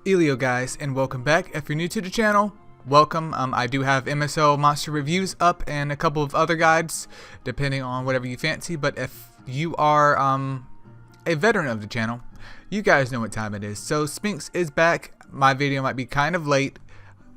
Eileo guys, and welcome back. If you're new to the channel, welcome. I do have MSO monster reviews up and a couple of other guides depending on whatever you fancy, but if you are a veteran of the channel, you guys know what time it is. So Sphinx is back. My video might be kind of late.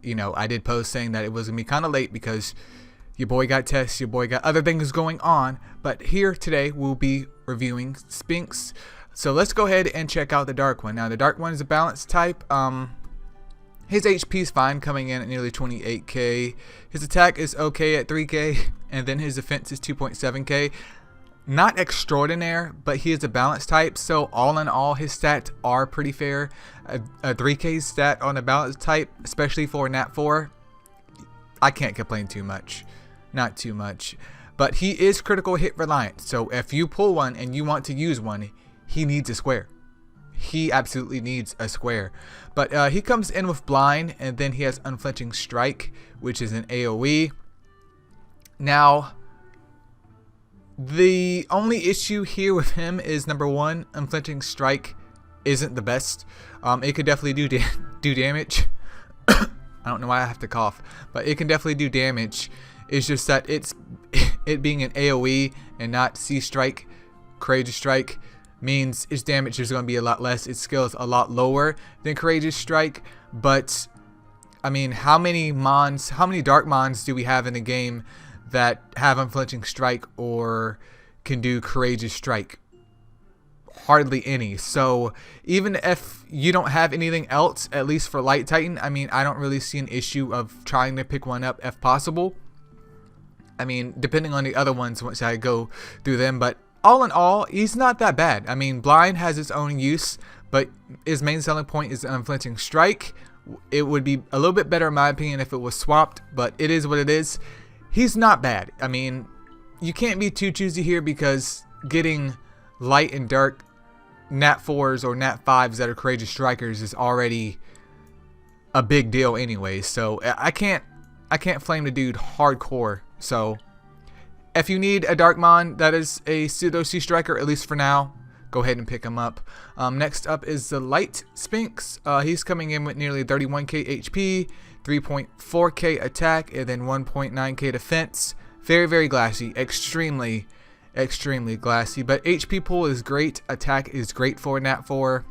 You know, I did post saying that it was gonna be kind of late because your boy got tests, your boy got other things going on, but here today we'll be reviewing Sphinx. So let's go ahead and check out the dark one. Now the dark one is a balanced type. His HP is fine, coming in at nearly 28k. His attack is okay at 3k, and then his defense is 2.7k. Not extraordinary, but he is a balanced type, so all in all his stats are pretty fair. A 3k stat on a balanced type, especially for Nat 4, I can't complain too much. Not too much. But he is critical hit reliant, so if you pull one and you want to use one, he needs a square. He absolutely needs a square. But he comes in with blind, and then he has unflinching strike, which is an AoE. Now, the only issue here with him is number one, unflinching strike isn't the best. It could definitely do damage. I don't know why I have to cough, but it can definitely do damage. It's just that it being an AoE and not C strike, courageous strike, means its damage is going to be a lot less. Its skill is a lot lower than courageous strike. But I mean, how many dark mons do we have in the game that have unflinching strike or can do courageous strike? Hardly any. So even if you don't have anything else, at least for light titan, I mean, I don't really see an issue of trying to pick one up if possible. I mean, depending on the other ones once I go through them, but all in all, he's not that bad. I mean, blind has its own use, but his main selling point is unflinching strike. It would be a little bit better in my opinion if it was swapped, but it is what it is. He's not bad. I mean, you can't be too choosy here because getting light and dark Nat 4s or Nat 5s that are courageous strikers is already a big deal anyway. So I can't flame the dude hardcore. So if you need a Darkmon that is a pseudo C striker, at least for now, go ahead and pick him up. Next up is the light Sphinx. He's coming in with nearly 31k HP, 3.4k attack, and then 1.9k defense. Very, very glassy. Extremely glassy. But HP pool is great. Attack is great for Nat 4.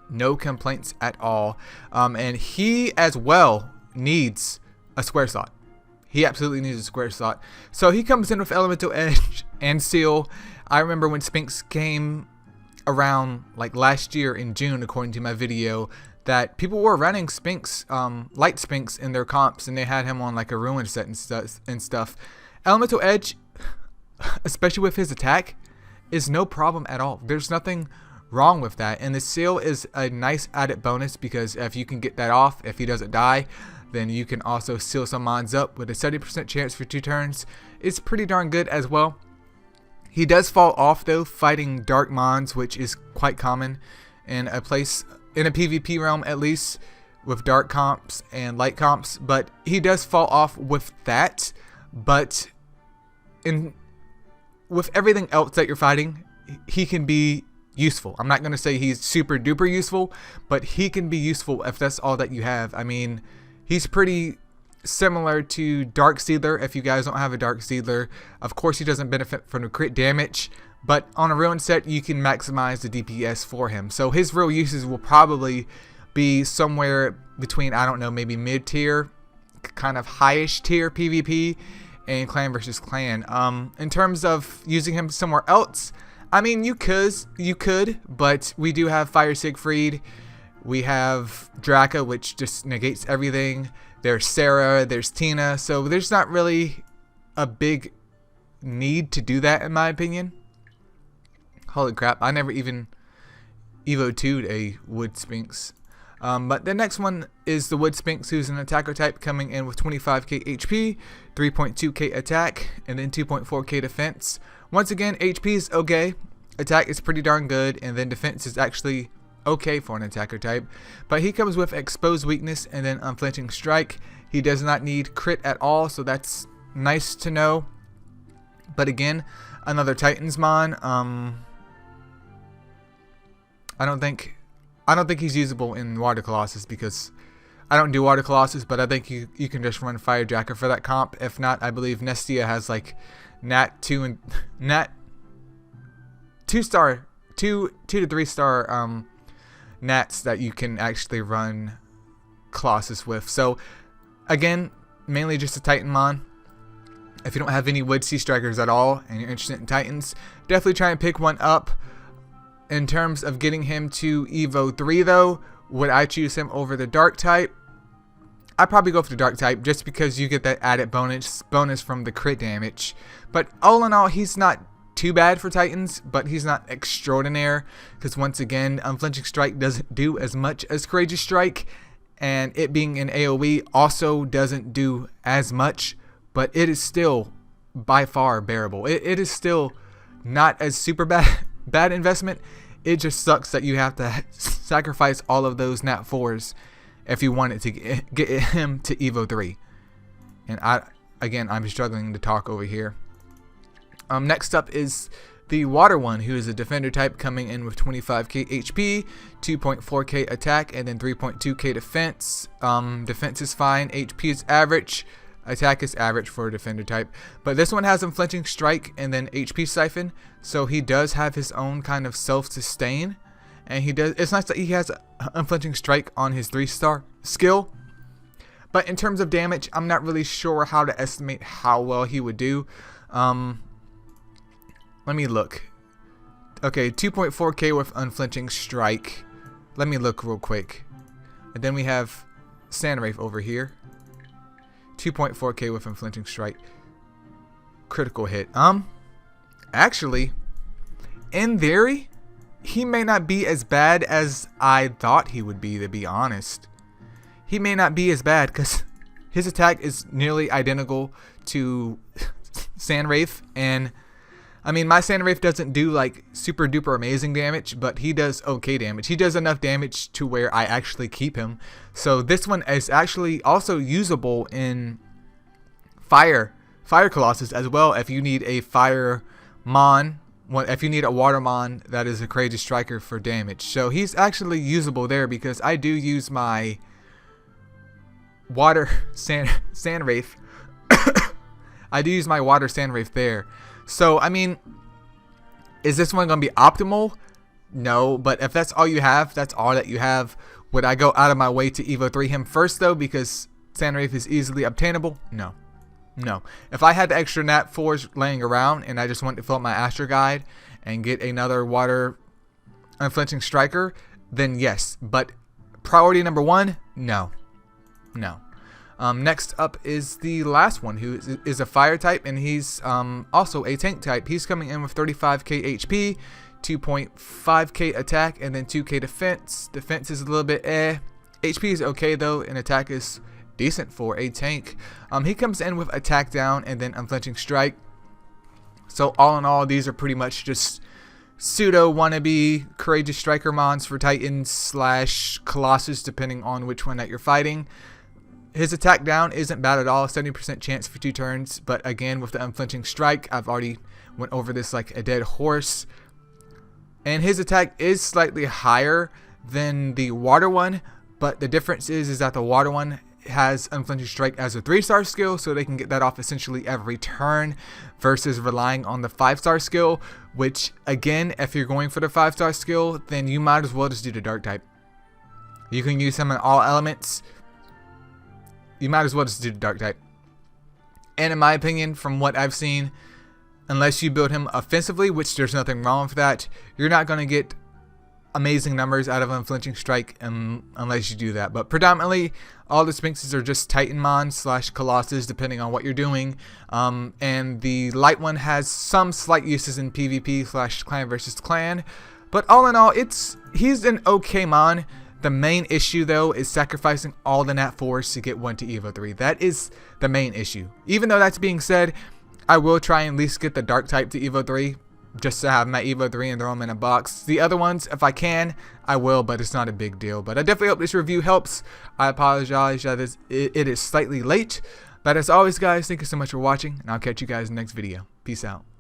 No complaints at all. And he as well needs a square slot. He absolutely needs a square slot. So he comes in with Elemental Edge and Seal. I remember when Sphinx came around like last year in June, according to my video, that people were running Sphinx, light Sphinx in their comps, and they had him on like a ruin set and stuff. Elemental Edge, especially with his attack, is no problem at all. There's nothing wrong with that. And the Seal is a nice added bonus because if you can get that off, if he doesn't die, then you can also seal some mons up with a 70% chance for 2 turns. It's pretty darn good as well. He does fall off though fighting dark mons, which is quite common in a PvP realm, at least with dark comps and light comps, but he does fall off with that. But with everything else that you're fighting, he can be useful. I'm not going to say he's super duper useful, but he can be useful if that's all that you have. I mean, he's pretty similar to Dark Seedler. If you guys don't have a Dark Seedler, of course he doesn't benefit from the crit damage, but on a ruin set you can maximize the DPS for him. So his real uses will probably be somewhere between, I don't know, maybe mid-tier, kind of highish tier PvP and clan versus clan. In terms of using him somewhere else, I mean, you could, but we do have Fire Siegfried. We have Draka, which just negates everything. There's Sarah, there's Tina, so there's not really a big need to do that in my opinion. Holy crap, I never even Evo 2'd a Wood Sphinx. But the next one is the Wood Sphinx, who's an attacker type, coming in with 25k HP, 3.2k attack, and then 2.4k defense. Once again, HP is okay, attack is pretty darn good, and then defense is actually okay for an attacker type. But he comes with exposed weakness and then unflinching strike. He does not need crit at all, so that's nice to know. But again, another Titans mon. I don't think I don't think he's usable in Water Colossus because I don't do Water Colossus, but I think you can just run Firejacker for that comp. If not, I believe Nestia has like Nat 2 and Nat 2 to 3 star Nats that you can actually run Colossus with. So again, mainly just a Titanmon. If you don't have any Wood Sea Strikers at all and you're interested in Titans, definitely try and pick one up. In terms of getting him to Evo 3 though, would I choose him over the Dark type? I'd probably go for the Dark type just because you get that added bonus from the crit damage. But all in all, he's not too bad for Titans, but he's not extraordinary because once again, Unflinching Strike doesn't do as much as Courageous Strike, and it being an AoE also doesn't do as much, but it is still by far bearable. It is still not as super bad investment. It just sucks that you have to sacrifice all of those Nat 4s if you wanted to get him to Evo 3. And I'm struggling to talk over here. Next up is the Water one, who is a Defender type coming in with 25k HP, 2.4k attack, and then 3.2k defense. Defense is fine, HP is average, attack is average for a Defender type. But this one has Unflinching Strike and then HP Siphon, so he does have his own kind of self-sustain. And it's nice that he has Unflinching Strike on his 3-star skill. But in terms of damage, I'm not really sure how to estimate how well he would do. Let me look. Okay, 2.4k with Unflinching Strike. Let me look real quick. And then we have Sandwraith over here. 2.4k with Unflinching Strike. Critical hit. Actually, in theory, he may not be as bad as I thought he would be, to be honest. He may not be as bad because his attack is nearly identical to Sandwraith, and I mean, my Sandwraith doesn't do like super duper amazing damage, but he does okay damage. He does enough damage to where I actually keep him. So this one is actually also usable in Fire Colossus as well if you need a Fire Mon. If you need a Water Mon that is a Courageous Striker for damage. So he's actually usable there because I do use my Water Sandwraith. I do use my Water Sandwraith there. So, I mean, is this one going to be optimal? No, but if that's all you have, that's all that you have. Would I go out of my way to Evo 3 him first, though, because Sandwraith is easily obtainable? No. No. If I had the extra Nat 4s laying around and I just wanted to fill up my Astro Guide and get another Water Unflinching Striker, then yes. But priority number 1, no. No. Next up is the last one, who is a Fire type, and he's also a Tank type. He's coming in with 35k HP, 2.5k attack, and then 2k defense. Defense is a little bit HP is okay though, and attack is decent for a tank. He comes in with attack down and then Unflinching Strike. So all in all, these are pretty much just pseudo wannabe Courageous Striker mons for Titans / Colossus, depending on which one that you're fighting. His attack down isn't bad at all, 70% chance for 2 turns, but again with the Unflinching Strike, I've already went over this like a dead horse. And his attack is slightly higher than the Water one, but the difference is that the Water one has Unflinching Strike as a 3-star skill, so they can get that off essentially every turn, versus relying on the 5-star skill, which again, if you're going for the 5-star skill, then you might as well just do the Dark type. You can use him in all elements. You might as well just do the Dark type. And in my opinion, from what I've seen, unless you build him offensively, which there's nothing wrong with that, you're not going to get amazing numbers out of Unflinching Strike unless you do that. But predominantly, all the Sphinxes are just Titanmon / Colossus, depending on what you're doing. And the light one has some slight uses in PvP / clan versus clan. But all in all, he's an okay mon. The main issue, though, is sacrificing all the Nat 4s to get one to Evo 3. That is the main issue. Even though that's being said, I will try and at least get the Dark type to Evo 3, just to have my Evo 3 and throw them in a box. The other ones, if I can, I will, but it's not a big deal. But I definitely hope this review helps. I apologize that it is slightly late. But as always, guys, thank you so much for watching, and I'll catch you guys in the next video. Peace out.